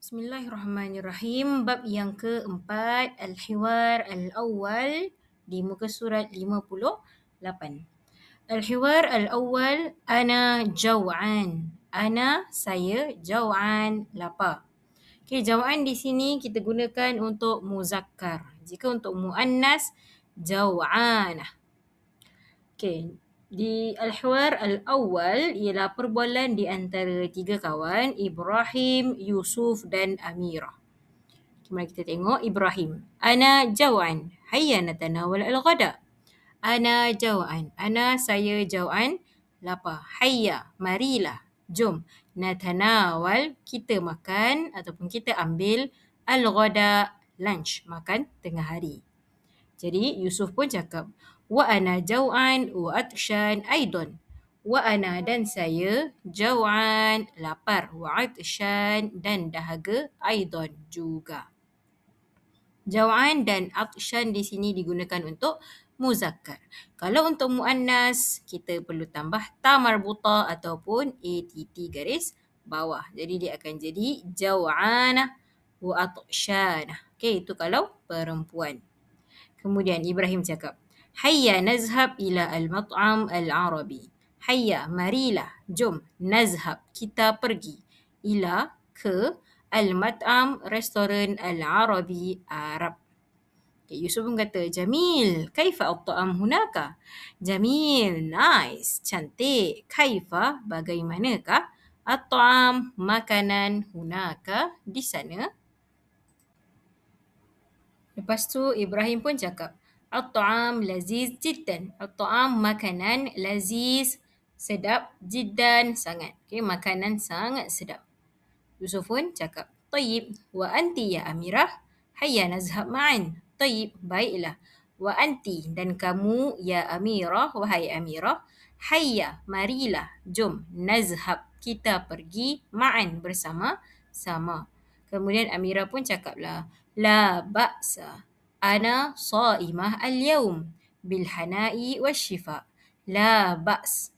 Bismillahirrahmanirrahim. Bab yang keempat, Al-Hiwar Al-Awwal di muka surat 58. Al-Hiwar Al-Awwal, Ana jaw'an. Ana, saya, jaw'an, lapar. Okey, jaw'an di sini kita gunakan untuk muzakkar. Jika untuk muannas, jaw'anah. Okey, di Al-Hiwar Al-Awwal ialah perbualan di antara tiga kawan, Ibrahim, Yusuf dan Amirah. Mari kita tengok Ibrahim. Ana jaw'an. Hayya natanawal al-ghada. Ana jaw'an. Ana, saya jaw'an, lapar. Hayya, marilah. Jom. Natanawal, kita makan ataupun kita ambil al-ghada, lunch, makan tengah hari. Jadi Yusuf pun cakap, wa ana jaw'an wa atshan aidan. Wa ana dan saya jaw'an, lapar, wa atshan dan dahaga, aidan juga. Jaw'an dan atshan di sini digunakan untuk muzakkar. Kalau untuk muannas, kita perlu tambah ta marbutah ataupun ATT garis bawah. Jadi dia akan jadi jaw'anah wa atshanah. Okey, itu kalau perempuan. Kemudian Ibrahim cakap, Hayya nazhab ila al-mat'am al-arabi. Hayya, marilah, jom, nazhab, kita pergi. Ila, ke, al-mat'am, restoran al-arabi, Arab. Okay, Yusuf pun kata, Jamil, kaifa at-ta'am hunaka? Jamil, nice, cantik. Kaifa, bagaimanakah? At-ta'am, makanan, hunaka, di sana. Lepas tu Ibrahim pun cakap, At-ta'am laziz jiddan. At-ta'am, makanan, laziz, sedap, jiddan, sangat. Okay, makanan sangat sedap. Yusuf pun cakap, Tayyib, wa anti ya Amirah, hayya nazhab ma'an. Tayyib, baiklah. Wa anti, dan kamu ya Amirah, wahai Amirah, hayya, marilah, jom, nazhab, kita pergi, ma'an, bersama-sama. Kemudian Amirah pun cakaplah, La ba'sa, ana sa'imah al-yawm, bilhana'i wasyifa. La ba's,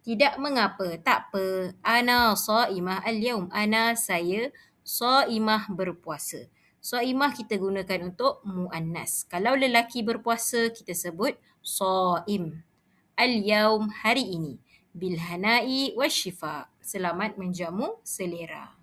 tidak mengapa, tak apa. Ana sa'imah al-yawm, ana, saya, sa'imah, berpuasa. Sa'imah kita gunakan untuk muannas. Kalau lelaki berpuasa, kita sebut sa'im. Al-yawm, hari ini. Bilhana'i wasyifa, selamat menjamu selera.